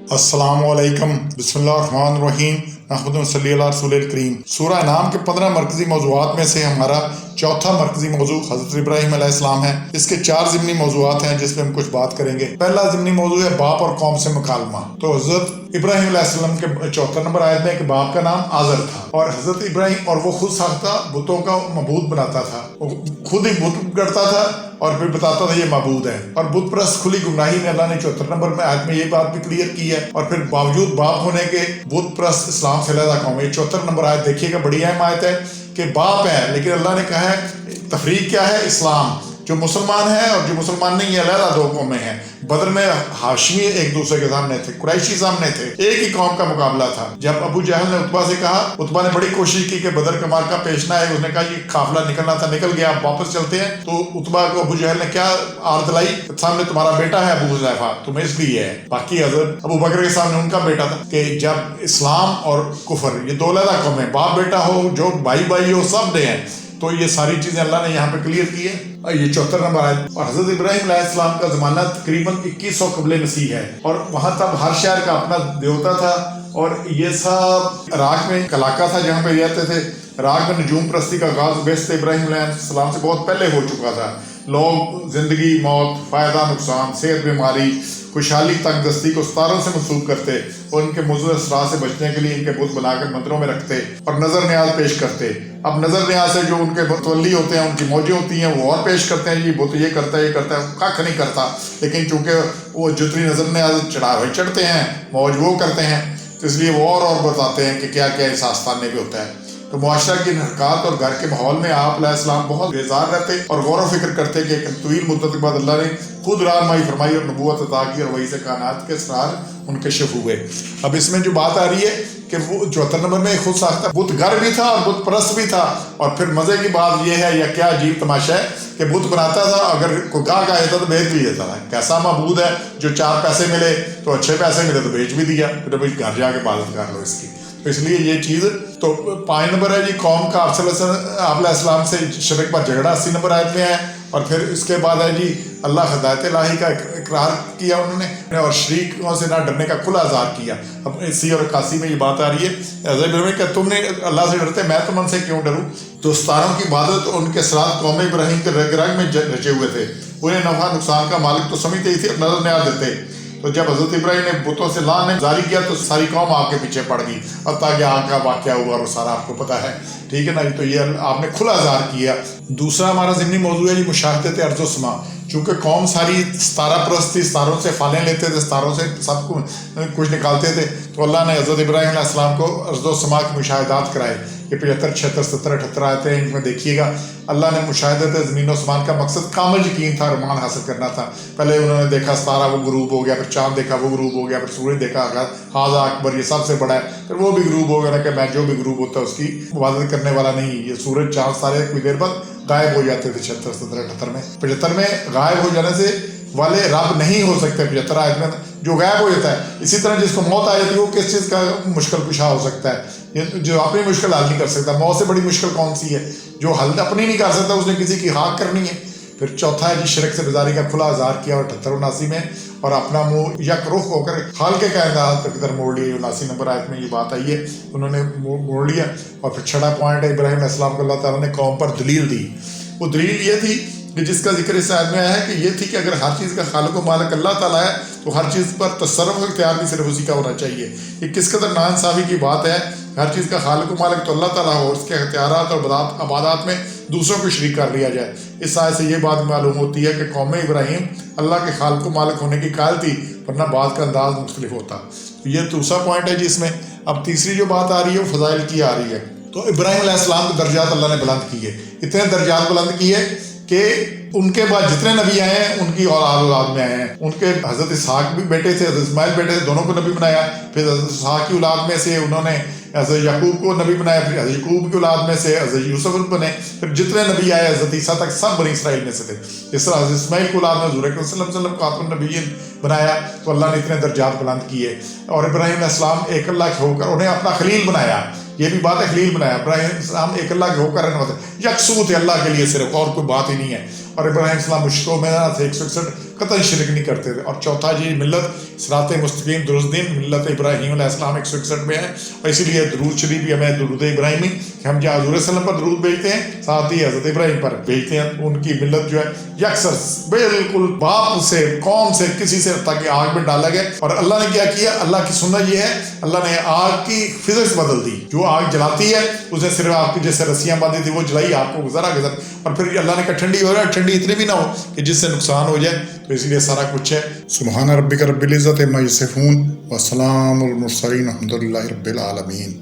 अस्सलाम वालेकुम, बिस्मिल्लाहिर्रहमानिर्रहीम, नहमदुहु व सल्ली अला रसूलिल करीम। सूरह नाम के 15 मरकजी मौज़ूआत में से हमारा चौथा मरकजी मौजू हज़रत इब्राहीम अलैहिस्सलाम है। इसके 4 ज़िमनी मौज़ूआत हैं जिसमें हम कुछ बात करेंगे। पहला ज़िमनी मौजू है बाप और कौम से मुकालमा। तो हज़रत इब्राहीम अलैहिस्सलाम के 74 नंबर आयत में कि बाप का नाम आज़र था और हज़रत इब्राहीम और वो खुद साख्ता बुतों का मबूद बनाता था, वो खुद ही बुत गढ़ता था और फिर बताता था ये मबूद है। और बुत परस्त खुली गुमराही में अल्लाह ने 74 नंबर में आयत में ये बात भी क्लियर की है। और फिर बावजूद बाप होने के बुत परस्त इस्लाम से अलग कौम है। 74 नंबर आयत देखिएगा, बड़ी अहम आयत है कि बाप है लेकिन अल्लाह ने कहा है तफरीक क्या है, इस्लाम। जो मुसलमान है और जो मुसलमान नहीं है अलग 2 कौमें हैं। बदर में हाशमी एक दूसरे के सामने थे, कुरैशी सामने थे, एक ही कौम का मुकाबला था। जब अबू जहल ने उतबा से कहा, उतबा ने बड़ी कोशिश की कि बदर का मार्का पेशना है, उसने कहा ये काफिला निकलना था, निकल गया, आप वापस चलते हैं। तो उतबा को अबू जहल ने क्या आर दिलाई, सामने तुम्हारा बेटा है अबू हुज़ैफा, तुम्हें इसलिए है। बाकी हज़रत अबू बकर के सामने उनका बेटा था कि जब इस्लाम और कुफर ये 2 अलग कौमें, बाप बेटा हो, जो भाई भाई हो, सब दे हैं। तो ये सारी चीजें अल्लाह ने यहाँ पे क्लियर की है। ये 74 नंबर है। और हजरत इब्राहीम अलैहिस्सलाम का जमाना तकरीबन 2100 कबले मसीह है। और वहाँ तब हर शहर का अपना देवता था। और ये सब इराक में इलाका था जहाँ पे रहते थे। इराक में नजूम परस्ती का आगाज बेस्त इब्राहीम अलैहिस्सलाम से बहुत पहले हो चुका था। लोग जिंदगी मौत, फायदा नुकसान, सेहत बीमारी, खुशहाली तंगदस्ती को सितारों से मंसूब करते और इनके मुज़र असरार से बचने के लिए इनके बुत बनाकर मंदिरों में रखते और नजर न्याज पेश करते। अब नजर न्याज से जो उनके मुतवल्ली होते हैं, उनकी मौजें होती हैं, वो और पेश करते हैं, ये बुत ये करता है, ये करता है, कख नहीं करता। लेकिन चूंकि वो जितनी नजर न्याज चढ़ावे चढ़ते हैं, मौज वो करते हैं, तो इसलिए वो और बताते हैं कि क्या क्या इस आस्थान में भी होता है। तो मुआशरा की हरकत और घर के माहौल में आप अलैहिस्सलाम बहुत बेजार रहते और गौर व फिक्र करते कि एक तवील मुद्दत के बाद अल्लाह ने खुद रहनुमाई फरमाई और नबूवत अता की और वही से कायनात के असरार उनके शफ हुए। अब इसमें जो बात आ रही है कि वो 74 नंबर में खुद साख्ता बुत घर भी था और बुत परस्त भी था। और फिर मजे की बात यह है, या क्या अजीब तमाशा है कि बुत बनाता था, अगर कोई गाहक आया था तो बेच भी देता था। कैसा मबूद है, जो 4 पैसे मिले तो अच्छे पैसे मिले तो बेच भी दिया, फिर भाई घर जाके इबादत कर लो इसकी। तो इसलिए ये चीज़। तो 5 नंबर है जी कौम का आप से शरक पर झगड़ा 80 नंबर आयत में है। और फिर इसके बाद है जी अल्लाह हिदायत इलाही का इकरार किया उन्होंने और शरीकों से ना डरने का खुला इज़हार किया। अब 80 और 81 में ये बात आ रही है कि तुमने अल्लाह से डरते, मैं तुम उनसे क्यों डरूं। तो सितारों की इबादत उनके सरात कौम इब्राहीम के रग रग में रचे हुए थे। उन्हें नफा नुकसान का मालिक तो समझते ही थे और नजर न्याज देते। तो जब हजरत इब्राहीम ने बुतों से लाने जारी किया तो सारी कौम आपके पीछे पड़ गई। अब ताकि आग का वाक़या हुआ और सारा आपको पता है, ठीक है ना। तो ये आपने खुला इज़हार किया। दूसरा हमारा ज़िमनी मौजू है जी मुशाहदत अर्ज़ व समा। चूँकि कौम सारी सितारा परस्त थी, सितारों से फालें लेते थे, सितारों से सब कुछ निकालते थे। तो अल्लाह ने हज़रत इब्राहीम अलैहिस्सलाम को अर्ज़ व समा के मुशाहदात कराए। ये 75, 76, 77, 78 आते हैं, इनमें देखिएगा अल्लाह ने मुशाहदत ज़मीन आसमान का मकसद कामिल यकीन था, अरमान हासिल करना था। पहले उन्होंने देखा सितारा वो गुरूब हो गया, फिर चाँद देखा वो गुरूब हो गया, फिर सूरज देखा हाजा अकबर ये सबसे बड़ा है, फिर वो भी गुरूब हो गया। कि मैं जो भी गुरूब होता है उसकी इबादत करने वाला नहीं। ये सूरज चाँद सारे कुछ देर बाद गायब हो जाते थे 76, 77, 78 में। 75 में गायब हो जाने से वाले रब नहीं हो सकते। 75 आयत में जो गायब हो जाता है। इसी तरह जिसको मौत आ जाती है वो किस चीज़ का मुश्किल कुशा हो सकता है, जो अपनी मुश्किल हल नहीं कर सकता। मौत से बड़ी मुश्किल कौन सी है, जो हल अपनी नहीं कर सकता, उसने किसी की हाक करनी है। फिर चौथा है जी शिरक से बेजारी का खुला इज़हार किया और 78, 79 में और अपना मुँह यक रुख होकर हाल के कायनात की तरफ मोड़ लिया। 79 नंबर आयत में ये बात आई है, उन्होंने मोड़ लिया। और फिर 6वां पॉइंट है इब्राहीम अलैहिस्सलाम को अल्लाह ताला ने कौम पर दलील दी। वो दलील ये थी कि जिसका जिक्र इस आयत में आया है कि ये थी कि अगर हर चीज़ का खालिक व मालिक अल्लाह ताला है तो हर चीज़ पर तसर्रुफ़ इख्तियार भी सिर्फ उसी का होना चाहिए। ये किस कदर नाइंसाफ़ी की बात है। हर चीज़ का खालिक व मालिक तो अल्लाह ताला हो, उसके इख्तियारात और इबादत में दूसरों को शरीक कर लिया जाए। इस आयत से ये बात मालूम होती है कि कौम इब्राहीम अल्लाह के खालिक व मालिक होने की कायल थी, वरना बात का अंदाज मुख्तलिफ होता। तो ये दूसरा पॉइंट है जिसमें अब तीसरी जो बात आ रही है वो फ़ज़ाइल की आ रही है। तो इब्राहीम अलैहिस्सलाम के दर्जात अल्लाह ने बुलंद किए, इतने दर्जात बुलंद किए कि उनके बाद जितने नबी आए हैं उनकी औलाद में आए हैं। उनके हज़रत इसहाक भी बेटे थे, हज़रत इस्माइल बेटे थे, दोनों को नबी बनाया। फिर हज़रत इसहाक की औलाद में से उन्होंने हज़रत याकूब को नबी बनाया, फिर हज़रत याकूब की औलाद में से हज़रत यूसुफ बने, फिर जितने नबी आए हज़रत ईसा तक सब बनी इसराइल में से थे। इस तरह हज़रत इस्माइल की औलाद में हुज़ूर अकरम सल्लल्लाहु अलैहि वसल्लम को खातमुन नबिय्यीन बनाया। तो अल्लाह ने इतने दर्जात बुलंद किए। और इब्राहीम अलैहिस्सलाम एक अल्लाह के होकर उन्हें अपना खलील बनाया। ये भी बात है, खलील बनाया। इब्राहीम अलैहिस्सलाम एक अल्लाह के होकर रहने वाले यकसू थे अल्लाह के लिए सिर्फ, और कोई बात ही नहीं है। और इब्राहीम अलैहिस्सलाम मुश्किलों में ना थे, 161 قطعی شرک نہیں کرتے تھے. اور چوتھا جی ملت صراط مستقیم درست دین ملت ابراہیم علیہ السلام 161 میں ہے. اور اسی لیے درود شریف بھی ہمیں درود ابراہیمی کہ ہم جہاں حضور صلی اللہ علیہ وسلم پر درود بھیجتے ہیں ساتھ ہی حضرت ابراہیم پر بھیجتے ہیں. ان کی ملت جو ہے یکسر بالکل باپ سے قوم سے کسی سے تاکہ آگ میں ڈالا گیا. اور اللہ نے کیا کیا, اللہ کی سنت یہ ہے اللہ نے آگ کی فزکس بدل دی. جو آگ جلاتی ہے اسے صرف آپ کی جیسے رسیاں باندھی تھی وہ جلائی آپ کو گزرا گزر, اور پھر اللہ نے کہا ٹھنڈی ہو رہا ہے, ٹھنڈی اتنی بھی نہ ہو کہ جس سے نقصان ہو جائے. تو اسی لیے سارا کچھ ہے. سبحان ربک رب العزت عما یصفون وسلام المرسلین الحمد للہ رب العالمین.